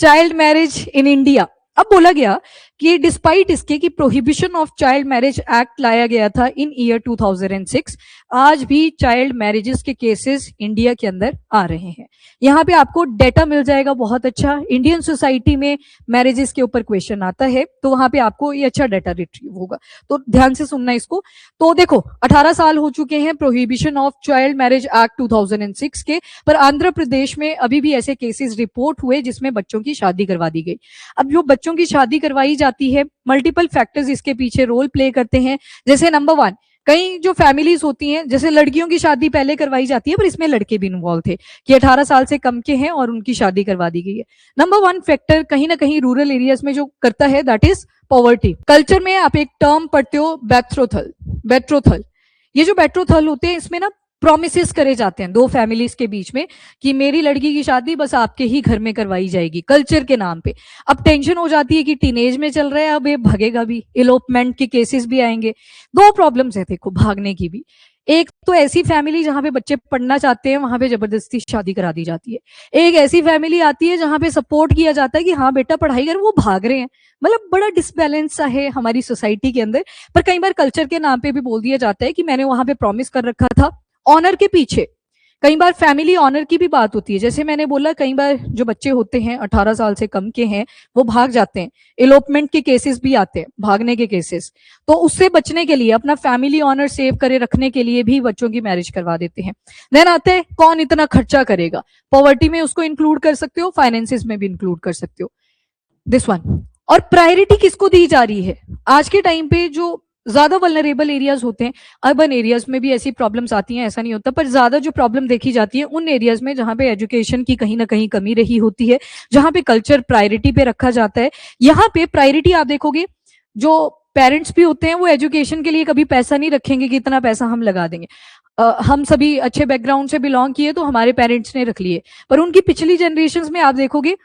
Child marriage in India. अब बोला गया कि डिस्पाइट इसके कि prohibition of child marriage act लाया गया था इन ईयर 2006, आज भी चाइल्ड मैरिजेस के केसेस इंडिया के अंदर आ रहे हैं। यहाँ पे आपको डेटा मिल जाएगा बहुत अच्छा। इंडियन सोसाइटी में मैरिजेस के ऊपर क्वेश्चन आता है तो वहां पे आपको ये अच्छा डेटा रिट्रीव होगा, तो ध्यान से सुनना इसको। तो देखो 18 साल हो चुके हैं prohibition of child marriage act 2006 के, पर आंध्र प्रदेश में अभी भी ऐसे केसेस रिपोर्ट हुए जिसमें बच्चों की शादी करवा दी गई। अब जो बच्चों की शादी करवाई जाती है, मल्टीपल फैक्टर्स इसके पीछे रोल प्ले करते हैं। जैसे नंबर 1, कई जो फैमिलीज होती हैं, जैसे लड़कियों की शादी पहले करवाई जाती है पर इसमें लड़के भी इन्वॉल्व थे कि 18 साल से कम के हैं और उनकी शादी करवा दी गई है। नंबर 1 फैक्टर कहीं ना कहीं रूरल एरियाज में जो करता है दैट इज पॉवर्टी। कल्चर में आप एक टर्म पढ़ते हो बेट्रोथल। ये जो बेट्रोथल होते हैं इसमें ना प्रोमिसेस करे जाते हैं दो फैमिलीज के बीच में कि मेरी लड़की की शादी बस आपके ही घर में करवाई जाएगी कल्चर के नाम पे। अब टेंशन हो जाती है कि टीनेज में चल रहा है, अब ये भागेगा भी, इलोपमेंट के केसेस भी आएंगे। दो प्रॉब्लम्स है देखो भागने की भी। एक तो ऐसी फैमिली जहां पे बच्चे पढ़ना चाहते हैं वहां पे जबरदस्ती शादी करा दी जाती है। एक ऐसी फैमिली आती है जहां पे सपोर्ट किया जाता है कि हाँ बेटा पढ़ाई कर, वो भाग रहे हैं। मतलब बड़ा डिसबैलेंस सा है हमारी सोसाइटी के अंदर। पर कई बार कल्चर के नाम पे भी बोल दिया जाता है कि मैंने वहां पे प्रॉमिस कर रखा था। ऑनर के पीछे कई बार फैमिली ऑनर की भी बात होती है। जैसे मैंने बोला कई बार जो बच्चे होते हैं 18 साल से कम के हैं वो भाग जाते हैं, इलोपमेंट के केसेस भी आते हैं, भागने के केसेस। तो उससे बचने के लिए, अपना फैमिली ऑनर सेव करे रखने के लिए भी बच्चों की मैरिज करवा देते हैं। देन आते हैं कौन इतना खर्चा करेगा। पॉवर्टी में उसको इंक्लूड कर सकते हो, फाइनेंसिस में भी इंक्लूड कर सकते हो, दिस वन। और प्रायोरिटी किसको दी जा रही है आज के टाइम पे? जो ज्यादा वल्नरेबल एरियाज होते हैं, अर्बन एरियाज में भी ऐसी प्रॉब्लम्स आती हैं, ऐसा नहीं होता, पर ज्यादा जो प्रॉब्लम देखी जाती है उन एरियाज में जहां पे एजुकेशन की कहीं ना कहीं कमी रही होती है, जहां पे कल्चर प्रायोरिटी पे रखा जाता है। यहाँ पे प्रायोरिटी आप देखोगे जो पेरेंट्स भी होते हैं वो एजुकेशन के लिए कभी पैसा नहीं रखेंगे कि इतना पैसा हम लगा देंगे। हम सभी अच्छे बैकग्राउंड से बिलोंग किए तो हमारे पेरेंट्स ने रख लिए, पर उनकी पिछली जनरेशन में आप देखोगे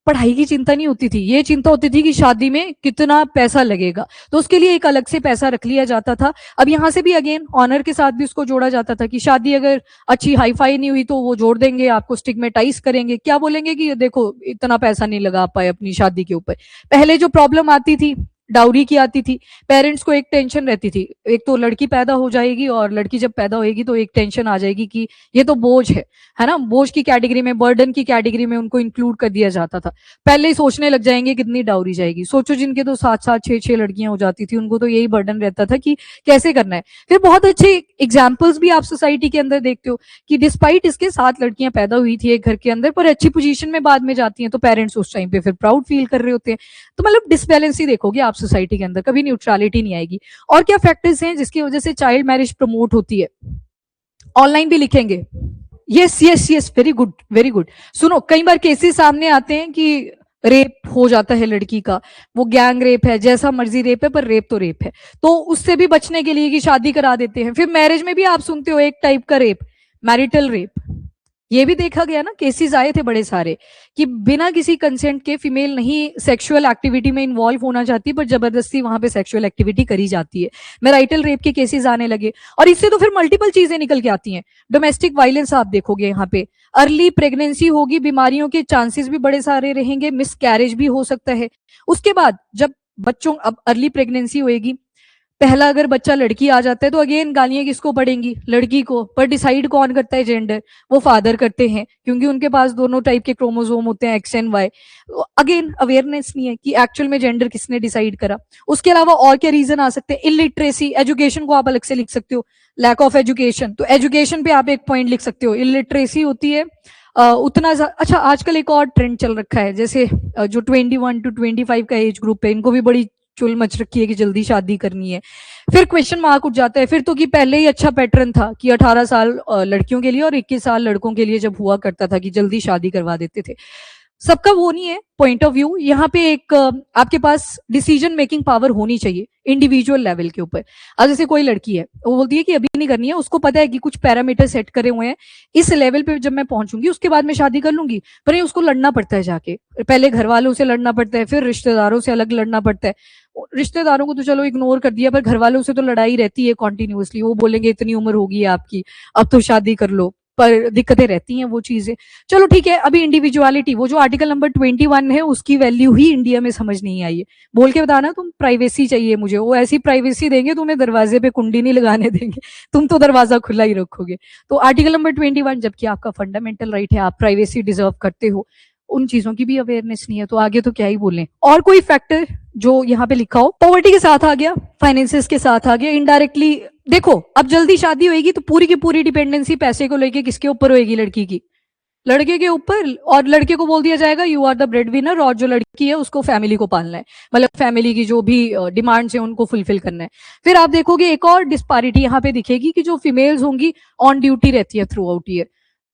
पढ़ाई की चिंता नहीं होती थी, ये चिंता होती थी कि शादी में कितना पैसा लगेगा, तो उसके लिए एक अलग से पैसा रख लिया जाता था। अब यहाँ से भी अगेन ऑनर के साथ भी उसको जोड़ा जाता था कि शादी अगर अच्छी हाई फाई नहीं हुई तो वो जोड़ देंगे, आपको स्टिग्मेटाइज करेंगे, क्या बोलेंगे कि देखो इतना पैसा नहीं लगा पाए अपनी शादी के ऊपर। पहले जो प्रॉब्लम आती थी डाउरी की आती थी, पेरेंट्स को एक टेंशन रहती थी, एक तो लड़की पैदा हो जाएगी और लड़की जब पैदा होएगी तो एक टेंशन आ जाएगी कि ये तो बोझ है ना, बोझ की कैटेगरी में, बर्डन की कैटेगरी में उनको इंक्लूड कर दिया जाता था। पहले ही सोचने लग जाएंगे कितनी डाउरी जाएगी। सोचो जिनके तो 7-7 6-6 लड़कियां हो जाती थी उनको तो यही बर्डन रहता था कि कैसे करना है। फिर बहुत अच्छे एग्जाम्पल्स भी आप सोसाइटी के अंदर देखते हो कि डिस्पाइट इसके 7 लड़कियां पैदा हुई थी एक घर के अंदर, पर अच्छी पोजीशन में बाद में जाती हैं तो पेरेंट्स उस टाइम पे फिर प्राउड फील कर रहे होते हैं। तो मतलब डिसबैलेंस ही देखोगे आप सोसाइटी के अंदर, कभी न्यूट्रलिटी नहीं आएगी। और क्या फैक्टर्स हैं जिसकी वजह से चाइल्ड मैरिज प्रमोट होती है? ऑनलाइन भी लिखेंगे, yes yes yes, very good very good. सुनो, कई बार केसेस सामने आते हैं कि रेप हो जाता है लड़की का, वो गैंग रेप है, जैसा मर्जी रेप है, पर रेप तो रेप है। तो उससे भी बचने के लिए कि शादी करा देते हैं। फिर मैरिज में भी आप सुनते हो एक टाइप का रेप, मैरिटल रेप। ये भी देखा गया ना, केसेस आए थे बड़े सारे कि बिना किसी कंसेंट के फीमेल नहीं सेक्सुअल एक्टिविटी में इन्वॉल्व होना चाहती पर जबरदस्ती वहां पे सेक्सुअल एक्टिविटी करी जाती है। मैरिटल रेप के केसेस आने लगे और इससे तो फिर मल्टीपल चीजें निकल के आती हैं। डोमेस्टिक वायलेंस आप देखोगे यहाँ पे, अर्ली प्रेगनेंसी होगी, बीमारियों के चांसेस भी बड़े सारे रहेंगे, मिसकैरेज भी हो सकता है। उसके बाद जब बच्चों, अब अर्ली प्रेगनेंसी होएगी, पहला अगर बच्चा लड़की आ जाता है तो अगेन गालियां किसको पड़ेंगी? लड़की को। पर डिसाइड कौन करता है जेंडर? वो फादर करते हैं, क्योंकि उनके पास दोनों टाइप के क्रोमोसोम होते हैं, X and Y. Again awareness नहीं है कि एक्चुअल में जेंडर किसने डिसाइड करा। उसके अलावा और क्या रीजन आ सकते हैं? इलिटरेसी, एजुकेशन को आप अलग से लिख सकते हो, लैक ऑफ एजुकेशन, तो एजुकेशन पे आप एक पॉइंट लिख सकते हो। इलिटरेसी होती है उतना अच्छा। आजकल एक और ट्रेंड चल रखा है, जैसे जो 21 to 25 का एज ग्रुप है, इनको भी बड़ी चुल मच रखी है कि जल्दी शादी करनी है। फिर क्वेश्चन मार्क उठ जाता है फिर तो कि पहले ही अच्छा पैटर्न था कि 18 साल लड़कियों के लिए और 21 साल लड़कों के लिए जब हुआ करता था कि जल्दी शादी करवा देते थे। सबका वो नहीं है पॉइंट ऑफ व्यू। यहाँ पे एक आपके पास डिसीजन मेकिंग पावर होनी चाहिए इंडिविजुअल लेवल के ऊपर। अब जैसे कोई लड़की है वो बोलती है कि अभी नहीं करनी है, उसको पता है कि कुछ पैरामीटर सेट करे हुए हैं, इस लेवल पे जब मैं पहुंचूंगी उसके बाद मैं शादी कर लूंगी। पर ये उसको लड़ना पड़ता है, जाके पहले घर वालों से लड़ना पड़ता है, फिर रिश्तेदारों से अलग लड़ना पड़ता है। रिश्तेदारों को तो चलो इग्नोर कर दिया, पर घर वालों से तो लड़ाई रहती है कॉन्टिन्यूसली। वो बोलेंगे इतनी उम्र होगी आपकी, अब तो शादी कर लो। पर दिक्कतें रहती हैं वो चीजें। चलो ठीक है, अभी इंडिविजुअलिटी, वो जो आर्टिकल नंबर 21 है उसकी वैल्यू ही इंडिया में समझ नहीं आई है। बोल के बताना तुम प्राइवेसी चाहिए मुझे, वो ऐसी प्राइवेसी देंगे तुम्हें दरवाजे पे कुंडी नहीं लगाने देंगे, तुम तो दरवाजा खुला ही रखोगे। तो आर्टिकल नंबर 21, जबकि आपका फंडामेंटल राइट है, आप प्राइवेसी डिजर्व करते हो, उन चीजों की भी अवेयरनेस नहीं है, तो आगे तो क्या ही बोलें। और कोई फैक्टर जो यहाँ पे लिखा हो, पॉवर्टी के साथ आ गया, फाइनेंसेस के साथ आ गया, इनडायरेक्टली देखो अब जल्दी शादी होगी तो पूरी की पूरी डिपेंडेंसी पैसे को लेके किसके ऊपर होगी? लड़की की, लड़के के ऊपर। और लड़के को बोल दिया जाएगा you are the bread winner, और जो लड़की है उसको फैमिली को पालना है, मतलब फैमिली की जो भी डिमांड्स है उनको फुलफिल करना है। फिर आप देखोगे एक और डिस्पैरिटी यहाँ पे दिखेगी कि जो फीमेल्स होंगी ऑन ड्यूटी रहती है थ्रू आउट ईयर।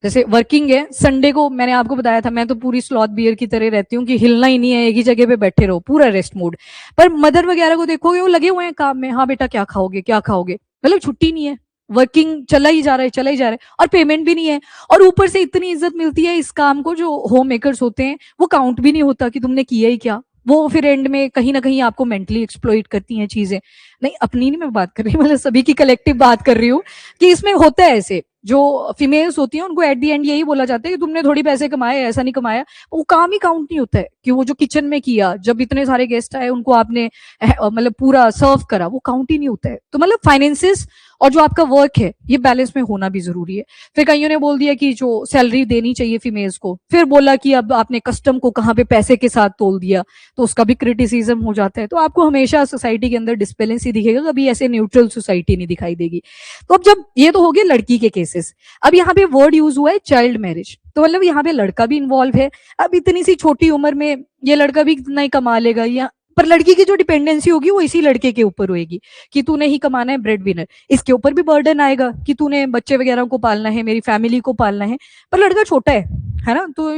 जैसे वर्किंग है, संडे को मैंने आपको बताया था, मैं तो पूरी स्लॉथ बियर की तरह रहती हूँ कि हिलना ही नहीं है, एक ही जगह पे बैठे रहो, पूरा रेस्ट मोड। पर मदर वगैरह को देखोगे वो लगे हुए हैं काम में, हाँ बेटा क्या खाओगे क्या खाओगे, मतलब छुट्टी नहीं है, वर्किंग चला ही जा रहा है चला ही जा रहा है, और पेमेंट भी नहीं है। और ऊपर से इतनी इज्जत मिलती है इस काम को, जो होम मेकर्स होते हैं वो काउंट भी नहीं होता कि तुमने किया ही क्या। वो फिर एंड में कहीं ना कहीं आपको मेंटली एक्सप्लॉइट करती हैं चीजें। नहीं, अपनी नहीं मैं बात कर रही, मतलब सभी की कलेक्टिव बात कर रही हूँ कि इसमें होता है ऐसे। जो फीमेल्स होती हैं उनको एट दी एंड यही बोला जाता है कि तुमने थोड़ी पैसे कमाए, ऐसा नहीं कमाया। वो काम ही काउंट नहीं होता है कि वो जो किचन में किया, जब इतने सारे गेस्ट आए उनको आपने मतलब पूरा सर्व करा, वो काउंट ही नहीं होता है। तो मतलब फाइनेंसेस और जो आपका वर्क है ये बैलेंस में होना भी जरूरी है। फिर कईयों ने बोल दिया कि जो सैलरी देनी चाहिए फीमेल्स को, फिर बोला कि अब आपने कस्टम को कहाँ पे पैसे के साथ तोल दिया, तो उसका भी क्रिटिसिज्म हो जाता है। तो आपको हमेशा सोसाइटी के अंदर डिस्बैलेंस ही दिखेगा, कभी ऐसे न्यूट्रल सोसाइटी नहीं दिखाई देगी। तो अब जब ये तो हो गए लड़की के केसेस, अब यहाँ पे वर्ड यूज हुआ है चाइल्ड मैरिज, तो मतलब यहाँ पे लड़का भी इन्वॉल्व है। अब इतनी सी छोटी उम्र में ये लड़का भी कितना ही कमा लेगा, या पर लड़की की जो डिपेंडेंसी होगी वो इसी लड़के के ऊपर होगी कि तूने ही कमाना है, ब्रेड विनर, इसके ऊपर भी बर्डन आएगा कि तूने बच्चे वगैरह को पालना है, मेरी फैमिली को पालना है। पर लड़का छोटा है ना। तो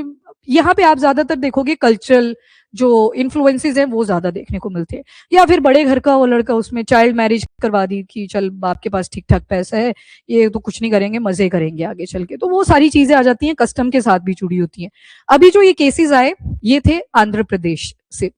यहाँ पे आप ज्यादातर देखोगे कल्चरल जो इन्फ्लुएंसेस हैं वो ज्यादा देखने को मिलते हैं। या फिर बड़े घर का वो लड़का, उसमें चाइल्ड मैरिज करवा दी कि चल बाप के पास ठीक ठाक पैसा है, ये तो कुछ नहीं करेंगे, मजे करेंगे आगे चल के। तो वो सारी चीजें आ जाती हैं, कस्टम के साथ भी जुड़ी होती हैं। अभी जो ये केसेस आए ये थे आंध्र प्रदेश से,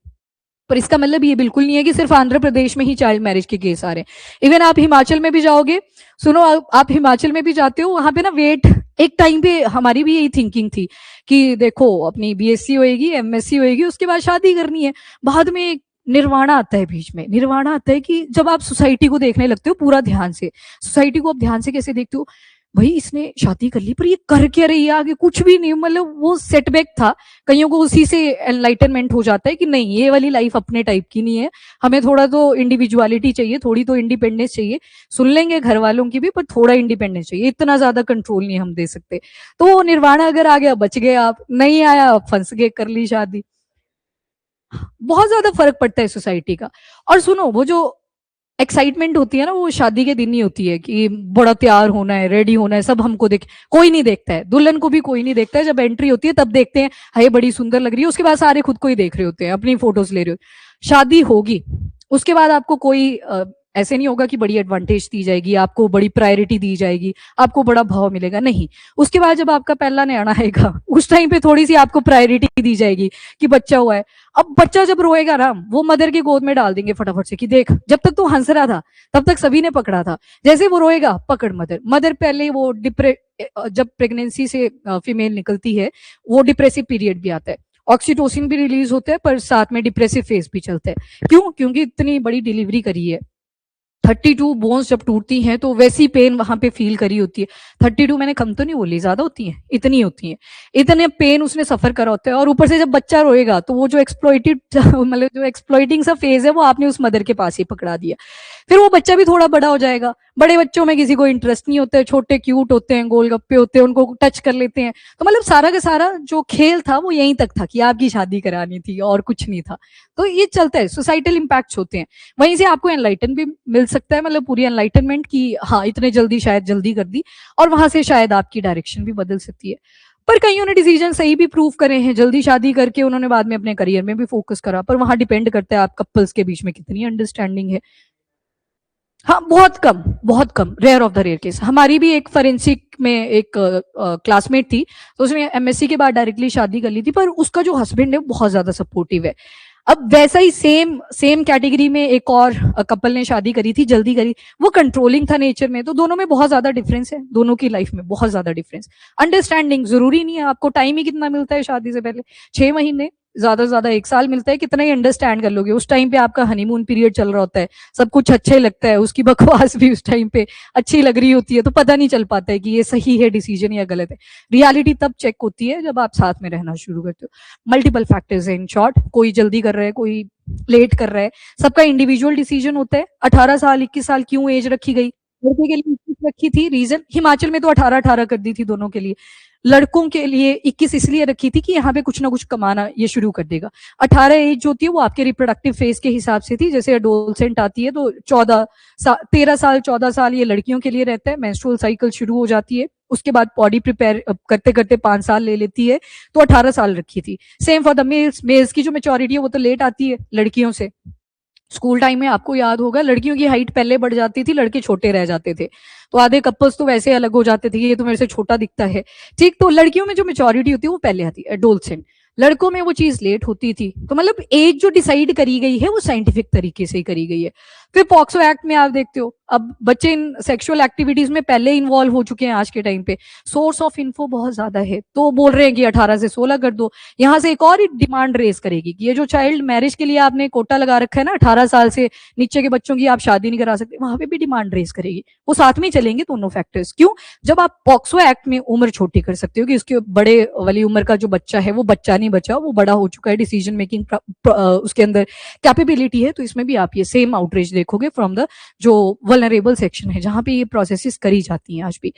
पर इसका मतलब ये बिल्कुल नहीं है कि सिर्फ आंध्र प्रदेश में ही चाइल्ड मैरिज के केस आ रहे हैं। इवन आप हिमाचल में भी जाओगे, सुनो आप हिमाचल में भी जाते हो, वहां पे ना वेट, एक टाइम पे हमारी भी यही थिंकिंग थी कि देखो अपनी बीएससी होएगी, एमएससी होएगी, उसके बाद शादी करनी है। बाद में एक निर्वाणा आता है बीच में, निर्वाणा आता है कि जब आप सोसाइटी को देखने लगते हो पूरा ध्यान से, सोसाइटी को आप ध्यान से कैसे देखते हो, भाई इसने शादी कर ली पर ये कर क्या रही है आगे, कुछ भी नहीं, मतलब वो सेटबैक था। कईयों को उसी से एनलाइटनमेंट हो जाता है कि नहीं ये वाली लाइफ अपने टाइप की नहीं है, हमें थोड़ा तो इंडिविजुअलिटी चाहिए, थोड़ी तो इंडिपेंडेंस चाहिए, सुन लेंगे घर वालों की भी पर थोड़ा इंडिपेंडेंस चाहिए, इतना ज्यादा कंट्रोल नहीं हम दे सकते। तो वो निर्वाणा अगर आ गया बच गए, आप नहीं आया फंस गए, कर ली शादी। बहुत ज्यादा फर्क पड़ता है सोसाइटी का। और सुनो वो जो एक्साइटमेंट होती है ना वो शादी के दिन ही होती है कि बड़ा तैयार होना है, रेडी होना है, सब हमको देख, कोई नहीं देखता है, दुल्हन को भी कोई नहीं देखता है, जब एंट्री होती है तब देखते हैं हाय बड़ी सुंदर लग रही है, उसके बाद सारे खुद को ही देख रहे होते हैं, अपनी फोटोज ले रहे हो। शादी होगी उसके बाद आपको कोई ऐसे नहीं होगा कि बड़ी एडवांटेज दी जाएगी, आपको बड़ी प्रायोरिटी दी जाएगी, आपको बड़ा भाव मिलेगा, नहीं। उसके बाद जब आपका पहला न्याणा आएगा उस टाइम पे थोड़ी सी आपको प्रायोरिटी दी जाएगी कि बच्चा हुआ है। अब बच्चा जब रोएगा ना वो मदर की गोद में डाल देंगे फटाफट से कि देख जब तक तो हंस रहा था तब तक सभी ने पकड़ा था, जैसे वो रोएगा पकड़ मदर। मदर पहले वो जब प्रेगनेंसी से फीमेल निकलती है वो डिप्रेसिव पीरियड भी आता है, ऑक्सीटोसिन भी रिलीज होता है पर साथ में डिप्रेसिव फेज भी चलता है। क्यों? क्योंकि इतनी बड़ी डिलीवरी करी है, 32 बोन्स जब टूटती हैं तो वैसी पेन वहां पे फील करी होती है। 32 मैंने कम तो नहीं बोली, ज्यादा होती हैं, इतनी होती हैं, इतने पेन उसने सफर करा होता है। और ऊपर से जब बच्चा रोएगा तो वो जो एक्सप्लॉइटेड मतलब जो एक्सप्लॉइटिंग सा फेज है वो आपने उस मदर के पास ही पकड़ा दिया। फिर वो बच्चा भी थोड़ा बड़ा हो जाएगा, बड़े बच्चों में किसी को इंटरेस्ट नहीं होता है, छोटे क्यूट होते हैं, गोलगप्पे होते हैं, उनको टच कर लेते हैं। तो मतलब सारा का सारा जो खेल था वो यहीं तक था कि आपकी शादी करानी थी और कुछ नहीं था। तो ये चलता है, सोसाइटल इम्पैक्ट्स होते हैं। वहीं से आपको एनलाइटन भी मिल सकता है, मतलब पूरी एनलाइटनमेंट की हाँ इतने जल्दी शायद जल्दी कर दी, और वहां से शायद आपकी डायरेक्शन भी बदल सकती है। पर कईयों ने डिसीजन सही भी प्रूव करे हैं, जल्दी शादी करके उन्होंने बाद में अपने करियर में भी फोकस करा, पर वहां डिपेंड करता है आप कपल्स के बीच में कितनी अंडरस्टैंडिंग है। हाँ बहुत कम, rare of the rare case. हमारी भी एक फॉरेंसिक में एक क्लासमेट थी, तो उसने एमएससी के बाद डायरेक्टली शादी कर ली थी, पर उसका जो हस्बैंड है बहुत ज्यादा सपोर्टिव है। अब वैसा ही सेम सेम कैटेगरी में एक और कपल ने शादी करी थी, जल्दी करी, वो कंट्रोलिंग था नेचर में, तो दोनों में बहुत ज्यादा डिफरेंस है, दोनों की लाइफ में बहुत ज्यादा डिफरेंस। अंडरस्टैंडिंग जरूरी नहीं है, आपको टाइम ही कितना मिलता है शादी से पहले, 6 महीने, ज्यादा से ज्यादा 1 साल मिलता है, कितना ही अंडरस्टैंड कर लोगे। उस टाइम पे आपका हनीमून पीरियड चल रहा होता है, सब कुछ अच्छा ही लगता है, उसकी बकवास भी उस टाइम पे अच्छी लग रही होती है, तो पता नहीं चल पाता है कि ये सही है डिसीजन या गलत है। रियलिटी तब चेक होती है जब आप साथ में रहना शुरू करते हो। मल्टीपल फैक्टर्स है इन शॉर्ट, कोई जल्दी कर रहा है, कोई लेट कर रहा है, सबका इंडिविजुअल डिसीजन होता है। 18 साल 21 साल क्यों एज रखी गई? लड़के के लिए 21 रखी थी, रीजन हिमाचल में तो 18-18 कर दी थी दोनों के लिए, लड़कों के लिए 21 इसलिए रखी थी कि यहाँ पे कुछ ना कुछ कमाना ये शुरू कर देगा। 18 एज जो होती है वो आपके रिप्रोडक्टिव फेज के हिसाब से थी, जैसे एडोलसेंट आती है तो 13 साल 14 साल ये लड़कियों के लिए रहता है, मेंस्ट्रुअल साइकिल शुरू हो जाती है, उसके बाद बॉडी प्रिपेयर करते करते 5 साल ले लेती है, तो 18 साल रखी थी। Same for the males, males की जो मेच्योरिटी है वो तो लेट आती है लड़कियों से। स्कूल टाइम में आपको याद होगा लड़कियों की हाइट पहले बढ़ जाती थी, लड़के छोटे रह जाते थे, तो आधे कपल्स तो वैसे अलग हो जाते थे, ये तो मेरे से छोटा दिखता है, ठीक। तो लड़कियों में जो मेच्योरिटी होती है वो पहले आती है, एडोलसेंट। लड़कों में वो चीज लेट होती थी, तो मतलब एज जो डिसाइड करी गई है वो साइंटिफिक तरीके से ही करी गई है। फिर पॉक्सो एक्ट में आप देखते हो अब बच्चे इन सेक्सुअल एक्टिविटीज में पहले इन्वॉल्व हो चुके हैं आज के टाइम पे, सोर्स ऑफ इन्फो बहुत ज्यादा है, तो बोल रहे हैं कि 18 से 16 कर दो। यहाँ से एक और डिमांड रेस करेगी कि ये जो चाइल्ड मैरिज के लिए आपने कोटा लगा रखा है ना, 18 साल से नीचे के बच्चों की आप शादी नहीं करा सकते, वहां पे भी डिमांड रेस करेगी। वो साथ में चलेंगे दोनों फैक्टर्स। क्यों? जब आप पॉक्सो एक्ट में उम्र छोटी कर सकते हो कि उसके बड़े वाली उम्र का जो बच्चा है वो बच्चा नहीं बचा, वो बड़ा हो चुका है, डिसीजन मेकिंग उसके अंदर कैपेबिलिटी है, तो इसमें भी आप ये सेम आउटरीच देखोगे फ्रॉम द जो वल्नरेबल सेक्शन है जहां पे ये प्रोसेसेस करी जाती हैं। आज भी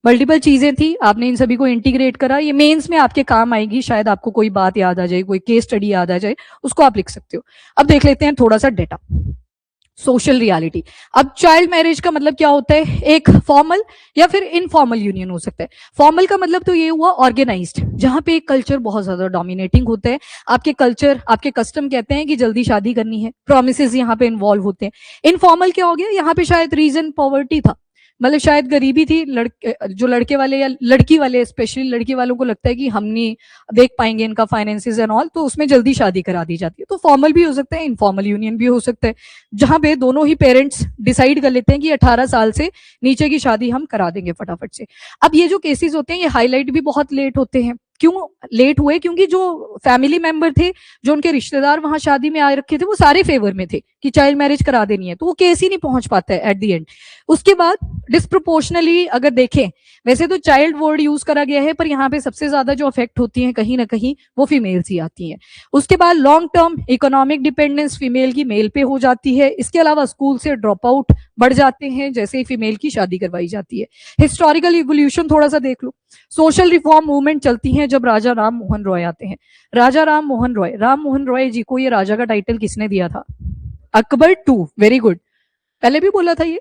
मल्टीपल चीजें थी, आपने इन सभी को इंटीग्रेट करा, ये मेंस में आपके काम आएगी, शायद आपको कोई बात याद आ जाए, कोई केस स्टडी याद आ जाए, उसको आप लिख सकते हो। अब देख लेते हैं थोड़ा सा डेटा, सोशल रियलिटी। अब चाइल्ड मैरिज का मतलब क्या होता है? एक फॉर्मल या फिर इनफॉर्मल यूनियन हो सकता है। फॉर्मल का मतलब तो ये हुआ ऑर्गेनाइज्ड, जहां पे एक कल्चर बहुत ज्यादा डोमिनेटिंग होता है, आपके कल्चर आपके कस्टम कहते हैं कि जल्दी शादी करनी है, प्रोमिसेस यहाँ पे इन्वॉल्व होते हैं। इनफॉर्मल क्या हो गया? यहाँ पे शायद रीजन पॉवर्टी था, मतलब शायद गरीबी थी, जो लड़के वाले या लड़की वाले, स्पेशली लड़की वालों को लगता है कि हम नहीं देख पाएंगे इनका फाइनेंसेस एंड ऑल, तो उसमें जल्दी शादी करा दी जाती है। तो फॉर्मल भी हो सकता है, इनफॉर्मल यूनियन भी हो सकता है, जहां पे दोनों ही पेरेंट्स डिसाइड कर लेते हैं कि 18 साल से नीचे की शादी हम करा देंगे फटाफट से। अब ये जो केसेस होते हैं ये हाईलाइट भी बहुत लेट होते हैं। क्यों लेट हुए? क्योंकि जो फैमिली मेंबर थे, जो उनके रिश्तेदार वहां शादी में आ रखे थे, वो सारे फेवर में थे कि चाइल्ड मैरिज करा देनी है, तो वो केस ही नहीं पहुंच पाता है एट द एंड। उसके बाद डिस्प्रोपोर्शनली अगर देखें, वैसे तो चाइल्ड वर्ड यूज करा गया है, पर यहाँ पे सबसे ज्यादा जो अफेक्ट होती है कहीं ना कहीं वो फीमेल्स ही आती हैं। उसके बाद long term economic dependence female की मेल पे हो जाती है। इसके अलावा स्कूल से ड्रॉप आउट बढ़ जाते हैं जैसे ही फीमेल की शादी करवाई जाती है। हिस्टोरिकल इवोल्यूशन थोड़ा सा देख लो, सोशल रिफॉर्म मूवमेंट चलती है जब राजा राम मोहन रॉय आते हैं। राजा राम मोहन रॉय जी को ये राजा का टाइटल किसने दिया था? अकबर टू, वेरी गुड, पहले भी बोला था ये,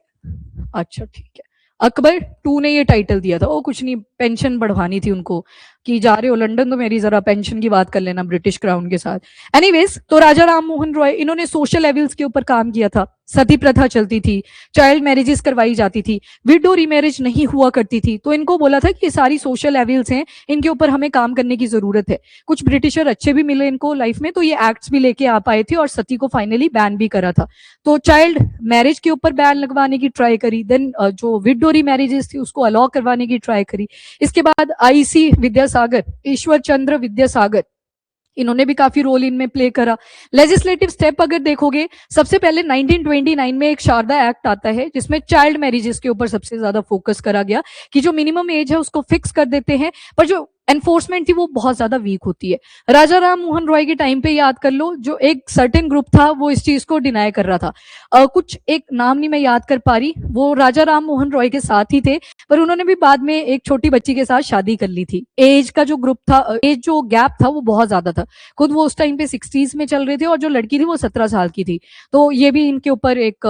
अच्छा ठीक है। अकबर टू ने ये टाइटल दिया था, वो कुछ नहीं, पेंशन बढ़वानी थी उनको कि जा रहे हो लंदन तो मेरी जरा पेंशन की बात कर लेना ब्रिटिश क्राउन के साथ। एनीवेज, तो राजा राम मोहन रॉय इन्होंने सोशल लेवल्स के ऊपर काम किया था, सती प्रथा चलती थी, चाइल्ड मैरिजेस करवाई जाती थी, विडो रीमैरिज नहीं हुआ करती थी, तो इनको बोला था कि ये सारी सोशल लेवल्स हैं, इनके ऊपर हमें काम करने की जरूरत है। कुछ ब्रिटिशर अच्छे भी मिले इनको लाइफ में, तो ये एक्ट्स भी लेके आ पाए थे और सती को फाइनली बैन भी करा था। तो चाइल्ड मैरिज के ऊपर बैन लगवाने की ट्राई करी, देन जो विडो रीमैरिजेस थी उसको अलाउ करवाने की ट्राई करी। इसके बाद आईसी विद्यासागर, ईश्वर चंद्र विद्यासागर, इन्होंने भी काफी रोल इनमें प्ले करा। लेजिस्लेटिव स्टेप अगर देखोगे, सबसे पहले 1929 में एक शारदा एक्ट आता है जिसमें चाइल्ड मैरिजेस के ऊपर सबसे ज्यादा फोकस करा गया कि जो मिनिमम एज है उसको फिक्स कर देते हैं, पर जो एनफोर्समेंट थी वो बहुत ज्यादा वीक होती है। राजा राम मोहन रॉय के टाइम पे याद कर लो, जो एक सर्टेन ग्रुप था वो इस चीज को डिनाई कर रहा था, कुछ एक नाम नहीं मैं याद कर पा रही, वो राजा राम मोहन रॉय के साथ ही थे, पर उन्होंने भी बाद में एक छोटी बच्ची के साथ शादी कर ली थी। एज का जो ग्रुप था, एज जो गैप था वो बहुत ज्यादा था, खुद वो उस टाइम पे 60s में चल रहे थे और जो लड़की थी वो 17 साल की थी। तो ये भी इनके ऊपर एक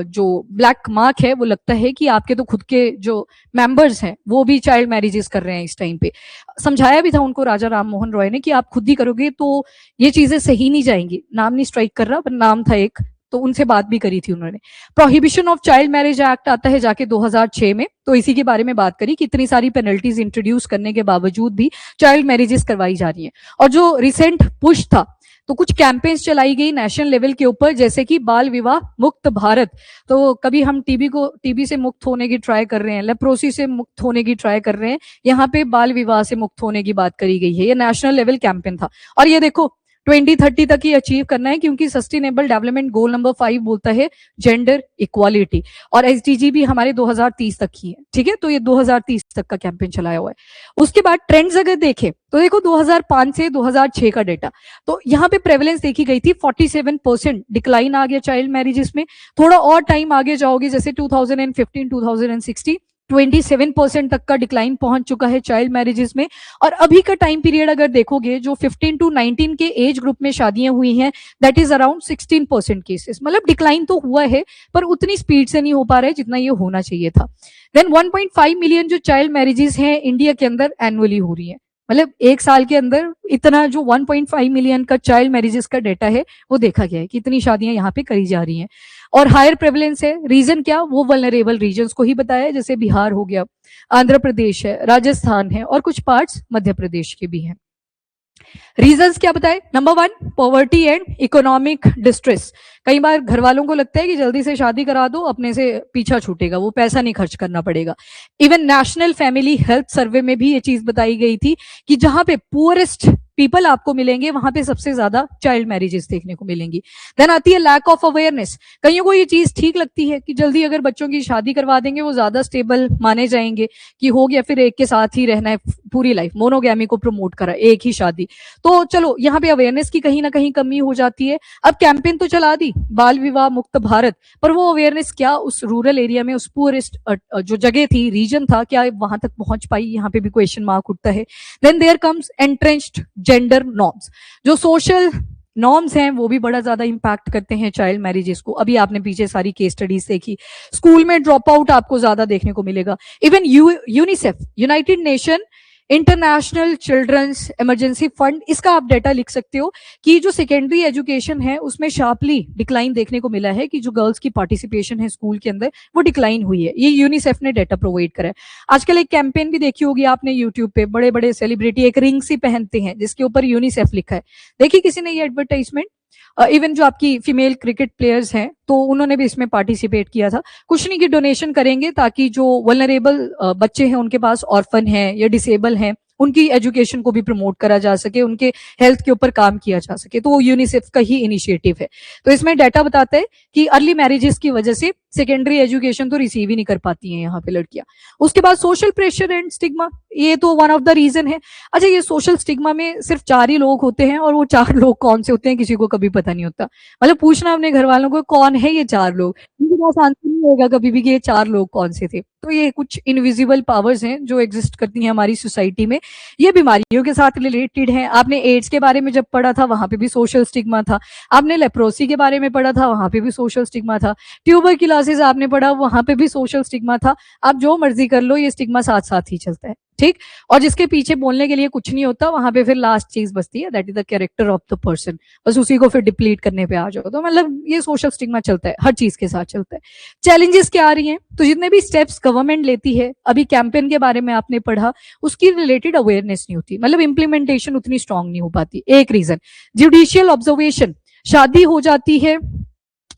जो ब्लैक मार्क है वो लगता है कि आपके तो खुद के जो मेंबर्स हैं वो भी चाइल्ड मैरिजेस कर रहे हैं इस टाइम पे। समझाया भी था उनको राजा राम मोहन रॉय ने कि आप खुद ही करोगे तो ये चीजें सही नहीं जाएंगी, नाम नहीं स्ट्राइक कर रहा पर नाम था एक, तो उनसे बात भी करी थी उन्होंने। Prohibition of child marriage act आता है जाके 2006 में, तो इसी के बारे में बात करी कि इतनी सारी पेनल्टीज इंट्रोड्यूस करने के बावजूद भी चाइल्ड मैरिजेस करवाई जा रही है। और जो रिसेंट पुश था तो कुछ कैंपेन्स चलाई गई नेशनल लेवल के ऊपर, जैसे कि बाल विवाह मुक्त भारत। तो कभी हम टीबी से मुक्त होने की ट्राई कर रहे हैं, लेप्रोसी से मुक्त होने की ट्राई कर रहे हैं, यहाँ पे बाल विवाह से मुक्त होने की बात करी गई है। ये नेशनल लेवल कैंपेन था। और ये देखो 2030 तक ही अचीव करना है, क्योंकि सस्टेनेबल डेवलपमेंट गोल नंबर 5 बोलता है जेंडर इक्वालिटी, और एसडीजी भी हमारे 2030 तक ही है। ठीक है, तो ये 2030 तक का कैंपेन चलाया हुआ है। उसके बाद ट्रेंड्स अगर देखें तो देखो 2005 से 2006 का डेटा, तो यहाँ पे प्रेवलेंस देखी गई थी 47% डिक्लाइन आ गया चाइल्ड मैरिजेस में। थोड़ा और टाइम आगे जाओगे, जैसे 2015 2016 27% तक का डिक्लाइन पहुंच चुका है चाइल्ड मैरिजेस में। और अभी का टाइम पीरियड अगर देखोगे, जो 15 to 19 के एज ग्रुप में शादियां हुई हैं, दैट इज अराउंड 16% केसेस। मतलब डिक्लाइन तो हुआ है, पर उतनी स्पीड से नहीं हो पा रहा है जितना ये होना चाहिए था। देन 1.5 मिलियन जो चाइल्ड मैरिजेस हैं इंडिया के अंदर एनुअली हो रही है। मतलब एक साल के अंदर इतना जो 1.5 मिलियन का चाइल्ड मैरिजेस का डेटा है वो देखा गया है कि इतनी शादियां यहाँ पे करी जा रही हैं। और हायर प्रेवलेंस है, रीजन क्या, वो वल्नरेबल रीजन्स को ही बताया, जैसे बिहार हो गया, आंध्र प्रदेश है, राजस्थान है, और कुछ पार्ट्स मध्य प्रदेश के भी हैं। रीजंस क्या बताए, number 1 poverty and economic distress. कई बार घर वालों को लगता है कि जल्दी से शादी करा दो, अपने से पीछा छूटेगा, वो पैसा नहीं खर्च करना पड़ेगा। Even national family health survey में भी ये चीज बताई गई थी कि जहां पे पुअरेस्ट पीपल आपको मिलेंगे वहां पे सबसे ज्यादा चाइल्ड मैरिजेस देखने को मिलेंगी। देन आती है लैक ऑफ अवेयरनेस। कईयों को ये चीज ठीक लगती है कि जल्दी अगर बच्चों की शादी करवा देंगे वो ज्यादा स्टेबल माने जाएंगे, कि हो गया फिर एक के साथ ही रहना है पूरी लाइफ, मोनोगैमी को प्रमोट करा, एक ही शादी। तो चलो यहाँ पे अवेयरनेस की कहीं ना कहीं कमी हो जाती है। अब कैंपेन तो चला दी बाल विवाह मुक्त भारत, पर वो अवेयरनेस क्या उस रूरल एरिया में, उस पुअरेस्ट जो जगह थी, रीजन था, क्या वहां तक पहुंच पाई, यहाँ पे भी क्वेश्चन मार्क उठता है। Then there comes entrenched gender norms. जो सोशल नॉर्म्स हैं वो भी बड़ा ज्यादा इंपैक्ट करते हैं चाइल्ड मैरिजेस को। अभी आपने पीछे सारी केस स्टडीज देखी, स्कूल में ड्रॉप आउट आपको ज्यादा देखने को मिलेगा। Even UNICEF, united nation international children's emergency fund, इसका आप डेटा लिख सकते हो कि जो सेकेंडरी एजुकेशन है उसमें शार्पली डिक्लाइन देखने को मिला है, कि जो गर्ल्स की पार्टिसिपेशन है स्कूल के अंदर वो डिक्लाइन हुई है। ये यूनिसेफ ने डेटा प्रोवाइड करा है। आजकल एक कैंपेन भी देखी होगी आपने यूट्यूब पे, बड़े बड़े सेलिब्रिटी एक रिंग सी पहनते हैं जिसके ऊपर यूनिसेफ लिखा है। देखिए किसी ने ये एडवर्टाइजमेंट, इवन जो आपकी फीमेल क्रिकेट प्लेयर्स हैं तो उन्होंने भी इसमें पार्टिसिपेट किया था। कुछ नहीं कि डोनेशन करेंगे ताकि जो वल्नरेबल बच्चे हैं उनके पास, ऑर्फन हैं या डिसेबल हैं, उनकी एजुकेशन को भी प्रमोट करा जा सके, उनके हेल्थ के ऊपर काम किया जा सके। तो वो यूनिसेफ का ही इनिशिएटिव है। तो इसमें डाटा बताता है कि अर्ली मैरिजेस की वजह से सेकेंडरी एजुकेशन तो रिसीव ही नहीं कर पाती हैं यहाँ पे लड़कियां। उसके बाद सोशल प्रेशर एंड स्टिग्मा, ये तो वन ऑफ द रीजन है। अच्छा, ये सोशल स्टिग्मा में सिर्फ 4 ही लोग होते हैं, और वो 4 लोग कौन से होते हैं किसी को कभी पता नहीं होता। मतलब पूछना अपने घर वालों को कौन है ये 4 लोग, उनके पास आंसर नहीं होगा कभी भी कि ये 4 लोग कौन से थे। तो ये कुछ इनविजिबल पावर्स हैं जो एग्जिस्ट करती हैं हमारी सोसाइटी में, ये बीमारियों के साथ रिलेटेड है। आपने एड्स के बारे में जब पढ़ा था वहां पे भी सोशल स्टिग्मा था, आपने लेप्रोसी के बारे में पढ़ा था वहां पे भी सोशल स्टिग्मा था, ट्यूबरक्लोसिस आपने पढ़ा वहां पे भी सोशल स्टिग्मा था। आप जो मर्जी कर लो, ये स्टिग्मा साथ साथ ही चलता है, ठीक। और जिसके पीछे बोलने के लिए कुछ नहीं होता, वहां पे फिर लास्ट चीज बचती है, that is the character of the person. बस उसी को फिर डिप्लीट करने पे आ जाओ। तो मतलब ये सोशल स्टिग्मा चलता है, हर चीज के साथ चलता है। चैलेंजेस क्या आ रही हैं, तो जितने भी स्टेप्स गवर्नमेंट लेती है, अभी कैंपेन के बारे में आपने पढ़ा, उसकी रिलेटेड अवेयरनेस नहीं होती, मतलब इंप्लीमेंटेशन उतनी स्ट्रांग नहीं हो पाती। एक रीजन जुडिशियल ऑब्जर्वेशन, शादी हो जाती है,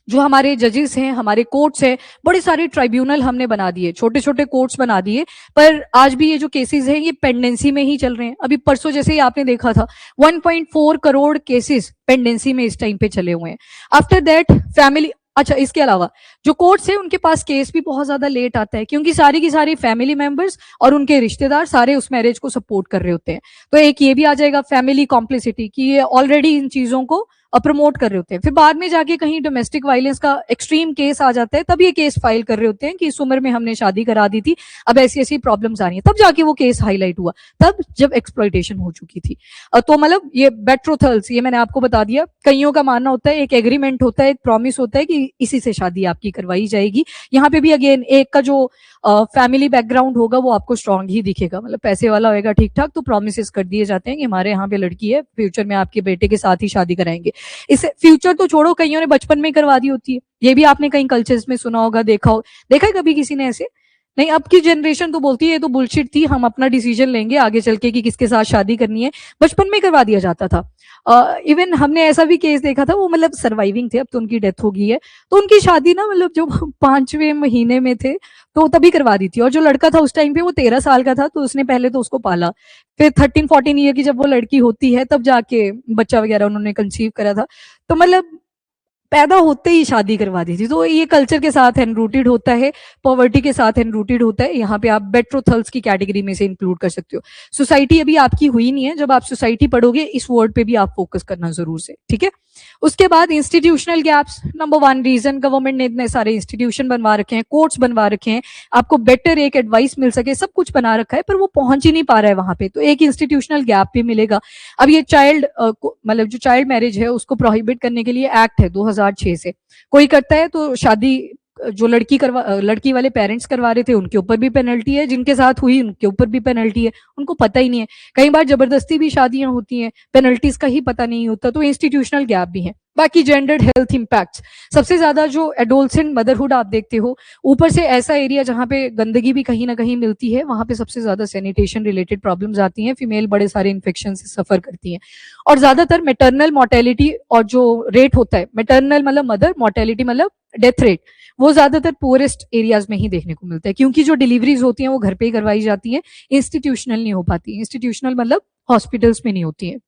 जो हमारे जजेस हैं, हमारे कोर्ट्स हैं, बड़े सारे ट्राइब्यूनल हमने बना दिए, छोटे छोटे कोर्ट्स बना दिए, पर आज भी ये जो केसेस हैं ये पेंडेंसी में ही चल रहे हैं। अभी परसों जैसे ही आपने देखा था 1.4 करोड़ केसेस पेंडेंसी में इस टाइम पे चले हुए हैं। आफ्टर दैट फैमिली, अच्छा इसके अलावा जो कोर्ट्स है उनके पास केस भी बहुत ज्यादा लेट आता है, क्योंकि सारी की सारी फैमिली मेंबर्स और उनके रिश्तेदार सारे उस मैरिज को सपोर्ट कर रहे होते हैं। तो एक ये भी आ जाएगा फैमिली कॉम्प्लिसिटी, कि ये ऑलरेडी इन चीजों को प्रमोट कर रहे होते हैं, फिर बाद में जाके कहीं डोमेस्टिक वायलेंस का एक्सट्रीम केस आ जाता है, तब ये केस फाइल कर रहे होते हैं कि इस उम्र में हमने शादी करा दी थी, अब ऐसी ऐसी प्रॉब्लम्स आ रही हैं, तब जाके वो केस हाईलाइट हुआ, तब जब एक्सप्लॉइटेशन हो चुकी थी। तो मतलब ये बेट्रोथल्स, ये मैंने आपको बता दिया। कईयों का मानना होता है एक एग्रीमेंट होता है, एक प्रॉमिस होता है कि इसी से शादी आपकी करवाई जाएगी। यहाँ पे भी अगेन एक का जो फैमिली बैकग्राउंड होगा वो आपको स्ट्रांग ही दिखेगा, मतलब पैसे वाला होगा ठीक ठाक, तो प्रोमिस कर दिए जाते हैं कि हमारे यहाँ पे लड़की है, फ्यूचर में आपके बेटे के साथ ही शादी कराएंगे। इसे फ्यूचर तो छोड़ो, कईयों ने बचपन में करवा दी होती है, ये भी आपने कई कल्चर्स में सुना होगा, देखा है कभी किसी ने ऐसे? नहीं, अब की जनरेशन तो बोलती है ये तो बुलशिट थी, हम अपना डिसीजन लेंगे आगे चल के कि किसके साथ शादी करनी है, बचपन में करवा दिया जाता था। इवन हमने ऐसा भी केस देखा था, वो मतलब सर्वाइविंग थे, अब तो उनकी डेथ हो गई है, तो उनकी शादी ना मतलब जो 5वें महीने में थे तो तभी करवा दी थी। और जो लड़का था उस टाइम पे वो 13 साल का था, तो उसने पहले तो उसको पाला, फिर 13-14 ईयर की जब वो लड़की होती है तब जाके बच्चा वगैरह उन्होंने कंसीव करा था। तो मतलब पैदा होते ही शादी करवा दी थी। तो ये कल्चर के साथ एनरूटेड होता है, पॉवर्टी के साथ एनरूटेड होता है। यहाँ पे आप बेट्रोथल्स की कैटेगरी में से इंक्लूड कर सकते हो। सोसाइटी अभी आपकी हुई नहीं है, जब आप सोसाइटी पढ़ोगे इस वर्ड पे भी आप फोकस करना जरूर से, ठीक है। उसके बाद institutional gaps, number 1 reason, government ने इतने सारे इंस्टीट्यूशन बनवा रखे हैं, कोर्ट्स बनवा रखे हैं, आपको बेटर एक एडवाइस मिल सके, सब कुछ बना रखा है, पर वो पहुंच ही नहीं पा रहा है वहां पे, तो एक इंस्टीट्यूशनल गैप भी मिलेगा। अब ये चाइल्ड मतलब जो चाइल्ड मैरिज है उसको प्रोहिबिट करने के लिए एक्ट है 2006 से, कोई करता है तो शादी जो लड़की वाले पेरेंट्स करवा रहे थे उनके ऊपर भी पेनल्टी है, जिनके साथ हुई उनके ऊपर भी पेनल्टी है, उनको पता ही नहीं है। कई बार जबरदस्ती भी शादियां होती हैं, पेनल्टीज का ही पता नहीं होता, तो इंस्टीट्यूशनल गैप भी है। बाकी जेंडर्ड हेल्थ इंपैक्ट्स, सबसे ज्यादा जो एडोलसेंट मदरहुड आप देखते हो, ऊपर से ऐसा एरिया जहाँ पे गंदगी भी कहीं ना कहीं मिलती है, वहां पे सबसे ज्यादा सैनिटेशन रिलेटेड प्रॉब्लम्स आती हैं, फीमेल बड़े सारे इन्फेक्शन से सफर करती हैं। और ज्यादातर मेटर्नल मोर्टेलिटी और जो रेट होता है, मेटर्नल मतलब मदर, मोर्टेलिटी मतलब डेथ रेट, वो ज्यादातर पुअरेस्ट एरियाज में ही देखने को मिलता है, क्योंकि जो डिलीवरीज होती हैं वो घर पे ही करवाई जाती हैं, इंस्टीट्यूशनल नहीं हो पाती। इंस्टीट्यूशनल मतलब हॉस्पिटल्स में नहीं होती है।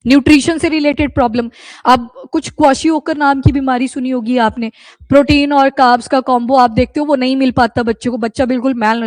न्यूट्रिशन से रिलेटेड प्रॉब्लम, अब कुछ क्वाशियोकर नाम की बीमारी सुनी होगी आपने, प्रोटीन और कार्ब्स का कॉम्बो आप देखते हो वो नहीं मिल पाता बच्चे को, बच्चा बिल्कुल मैल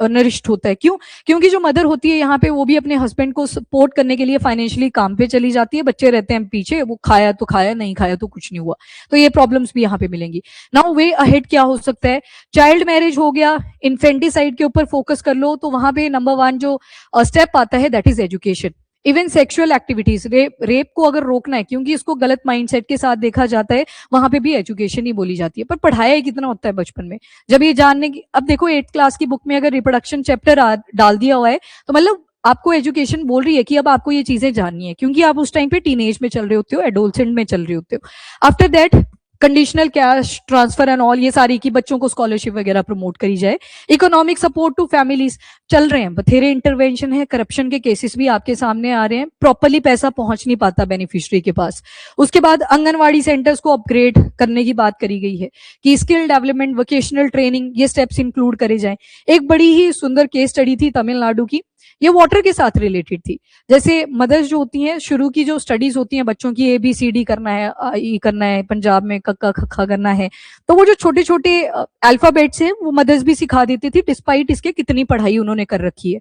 नरिश्ड होता है। क्यों? क्योंकि जो मदर होती है यहाँ पे वो भी अपने हस्बैंड को सपोर्ट करने के लिए फाइनेंशियली काम पे चली जाती है, बच्चे रहते हैं पीछे, वो खाया तो खाया, नहीं खाया तो कुछ नहीं हुआ, तो ये प्रॉब्लम्स भी यहाँ पे मिलेंगी। नाउ वे अहेड क्या हो सकता है? चाइल्ड मैरिज हो गया, इन्फेंटिसाइड के ऊपर फोकस कर लो, तो वहां पे नंबर 1 जो स्टेप आता है that is education. Even sexual activities, rape को अगर रोकना है, क्योंकि इसको गलत माइंडसेट के साथ देखा जाता है, वहां पे भी एजुकेशन ही बोली जाती है, पर पढ़ाया ही कितना होता है बचपन में, जब ये जानने की, अब देखो 8th क्लास की बुक में अगर रिप्रोडक्शन चैप्टर डाल दिया हुआ है, तो मतलब आपको एजुकेशन बोल रही है कि अब आपको ये चीजें जाननी है, क्योंकि आप उस टाइम पे टीनेज में चल रहे होते हो, एडोलसेंट में चल रहे होते हो। After that conditional cash transfer and all, ये सारी की बच्चों को स्कॉलरशिप वगैरह प्रमोट करी जाए। इकोनॉमिक सपोर्ट टू फैमिलीज चल रहे हैं, बथेरे इंटरवेंशन है, करप्शन के केसेस भी आपके सामने आ रहे हैं, प्रॉपरली पैसा पहुंच नहीं पाता बेनिफिशियरी के पास। उसके बाद आंगनवाड़ी सेंटर्स को अपग्रेड करने की बात करी गई है कि स्किल डेवलपमेंट, वोकेशनल ट्रेनिंग, ये स्टेप्स इंक्लूड करे जाएं। एक बड़ी ही सुंदर केस स्टडी थी तमिलनाडु की, ये वाटर के साथ रिलेटेड थी। जैसे मदर्स जो होती हैं, शुरू की जो स्टडीज होती हैं बच्चों की, ABCD करना है, ई करना है, पंजाब में कक्का खक्खा करना है, तो वो जो छोटे छोटे अल्फाबेट्स हैं वो मदर्स भी सिखा देती थी, डिस्पाइट इसके कितनी पढ़ाई उन्होंने कर रखी है।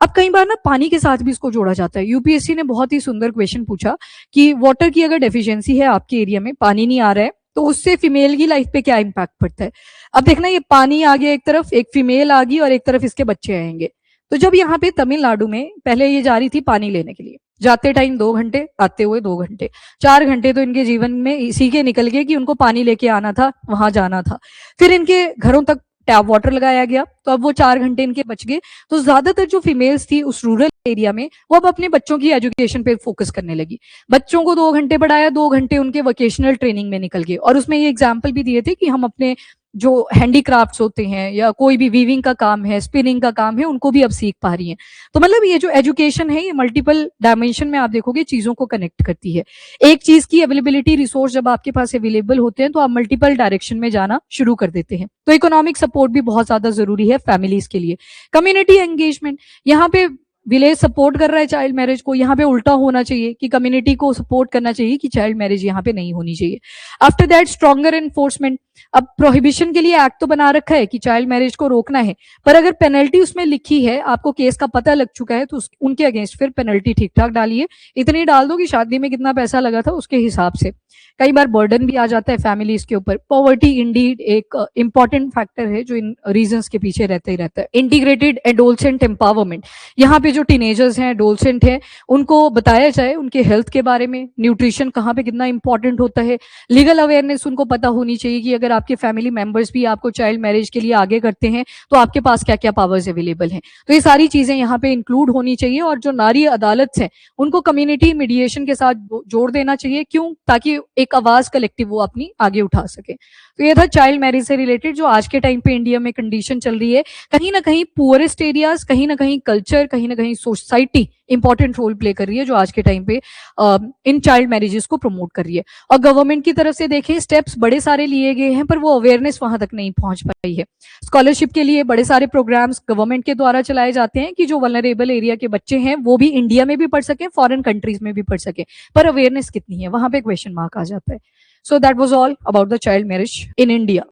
अब कई बार ना पानी के साथ भी इसको जोड़ा जाता है। यूपीएससी ने बहुत ही सुंदर क्वेश्चन पूछा कि वाटर की अगर डेफिशिएंसी है आपके एरिया में, पानी नहीं आ रहा है, तो उससे फीमेल की लाइफ पे क्या इंपैक्ट पड़ता है। अब देखना, ये पानी आ गया एक तरफ, एक फीमेल आ गई और एक तरफ इसके बच्चे आएंगे। तो जब यहाँ पे तमिलनाडु में पहले ये जा रही थी पानी लेने के लिए, जाते टाइम 2 घंटे, आते हुए 2 घंटे, 4 घंटे तो इनके जीवन में इसी के निकल गए कि उनको पानी लेके आना था, वहां जाना था। फिर इनके घरों तक टैप वाटर लगाया गया, तो अब वो 4 घंटे इनके बच गए। तो ज्यादातर जो फीमेल्स थी उस रूरल एरिया में, वो अब अपने बच्चों की एजुकेशन पे फोकस करने लगी। बच्चों को 2 घंटे पढ़ाया, 2 घंटे उनके वोकेशनल ट्रेनिंग में निकल गए। और उसमें ये एग्जाम्पल भी दिए थे कि हम अपने जो हैंडीक्राफ्ट्स होते हैं या कोई भी वीविंग का काम है, स्पिनिंग का काम है, उनको भी अब सीख पा रही हैं। तो मतलब ये जो एजुकेशन है, ये मल्टीपल डायमेंशन में आप देखोगे चीजों को कनेक्ट करती है। एक चीज की अवेलेबिलिटी, रिसोर्स जब आपके पास अवेलेबल होते हैं तो आप मल्टीपल डायरेक्शन में जाना शुरू कर देते हैं। तो इकोनॉमिक सपोर्ट भी बहुत ज्यादा जरूरी है फैमिलीज के लिए। कम्युनिटी एंगेजमेंट, यहाँ पे विलेज सपोर्ट कर रहा है चाइल्ड मैरिज को, यहाँ पे उल्टा होना चाहिए कि कम्युनिटी को सपोर्ट करना चाहिए कि चाइल्ड मैरिज यहाँ पे नहीं होनी चाहिए। आफ्टर दैट स्ट्रॉन्गर एनफोर्समेंट, अब प्रोहिबिशन के लिए एक्ट तो बना रखा है कि चाइल्ड मैरिज को रोकना है, पर अगर पेनल्टी उसमें लिखी है, आपको केस का पता लग चुका है, तो उनके अगेंस्ट फिर पेनल्टी ठीक ठाक डालिए, इतनी डाल दो कि शादी में कितना पैसा लगा था उसके हिसाब से। कई बार बर्डन भी आ जाता है फैमिलीज के ऊपर। पॉवर्टी इंडीड एक इंपॉर्टेंट फैक्टर है जो इन रीजंस के पीछे रहता ही रहता है। इंटीग्रेटेड एडोलसेंट एम्पावरमेंट, यहाँ पे जो टीनेजर्स हैं, एडोलसेंट हैं, उनको बताया जाए उनके हेल्थ के बारे में, न्यूट्रिशन कहाँ पे कितना इंपॉर्टेंट होता है, लीगल अवेयरनेस उनको पता होनी चाहिए कि अगर अगर आपके फैमिली मेंबर्स भी आपको चाइल्ड मैरिज के लिए आगे करते हैं तो आपके पास क्या क्या पावर्स अवेलेबल हैं। तो ये सारी चीजें यहाँ पे इंक्लूड होनी चाहिए और जो नारी अदालत है उनको कम्युनिटी मीडिएशन के साथ जोड़ देना चाहिए। क्यों? ताकि एक आवाज कलेक्टिव वो अपनी आगे उठा सके। तो ये था चाइल्ड मैरिज से रिलेटेड जो आज के टाइम पे इंडिया में कंडीशन चल रही है। कहीं ना कहीं पुअरेस्ट एरियाज, कहीं ना कहीं कल्चर, कहीं ना कहीं सोसाइटी इंपॉर्टेंट रोल प्ले कर रही है जो आज के टाइम पे इन चाइल्ड मैरिजेस को प्रमोट कर रही है। और गवर्नमेंट की तरफ से देखें स्टेप्स बड़े सारे लिए गए हैं पर वो अवेयरनेस वहां तक नहीं पहुंच पाई है। स्कॉलरशिप के लिए बड़े सारे प्रोग्राम्स गवर्नमेंट के द्वारा चलाए जाते हैं कि जो वल्नरेबल एरिया के बच्चे हैं वो भी इंडिया में भी पढ़ सके, फॉरेन कंट्रीज में भी पढ़ सके, पर अवेयरनेस कितनी है वहां पे क्वेश्चन मार्क आ जाता है। So that was all about the child marriage in India.